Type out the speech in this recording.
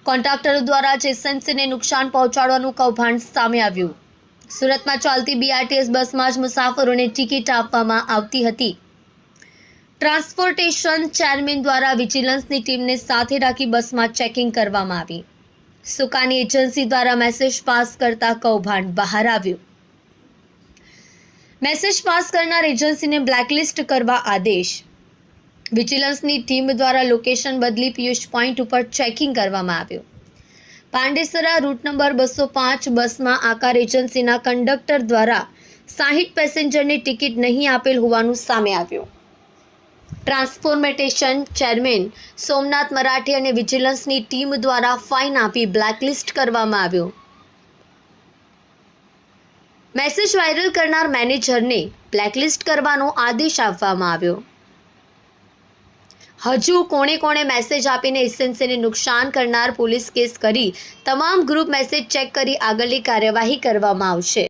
કોન્ટ્રાક્ટરો દ્વારા એસએમસીને નુકસાન પહોંચાડવાનું કૌભાંડ સામે આવ્યું। સુરતમાં ચાલતી બીઆરટીએસ બસમાં જ મુસાફરોને ટિકિટ આપવામાં આવતી હતી। ટ્રાન્સપોર્ટેશન ચેરમેન દ્વારા વિજિલન્સની ટીમને સાથે રાખી બસમાં ચેકિંગ કરવામાં આવી। સુકાની એજન્સી દ્વારા મેસેજ પાસ કરતા કૌભાંડ બહાર આવ્યું। મેસેજ પાસ કરનાર એજન્સીને બ્લેકલિસ્ટ કરવા આદેશ। વિજિલન્સની ટીમ દ્વારા લોકેશન બદલી પિયુષ પોઈન્ટ ઉપર ચેકિંગ કરવામાં આવ્યું। પાંડેસરા રૂટ નંબર 205 બસમાં આકાર એજન્સીના કંડક્ટર દ્વારા 60 પેસેન્જરને ટિકિટ નહીં આપેલ હોવાનું સામે આવ્યું। ટ્રાન્સપોર્ટેશન ચેરમેન સોમનાથ મરાઠી અને વિજિલન્સની ટીમ દ્વારા ફાઇન આપી બ્લેકલિસ્ટ કરવામાં આવ્યો। મેસેજ વાયરલ કરનાર મેનેજરને બ્લેકલિસ્ટ કરવાનો આદેશ આપવામાં આવ્યો। હજુ કોણે મેસેજ આપીને એસએમસીને નુકસાન કરનાર પોલીસ કેસ કરી તમામ ગ્રુપ મેસેજ ચેક કરી આગળની કાર્યવાહી કરવામાં આવશે।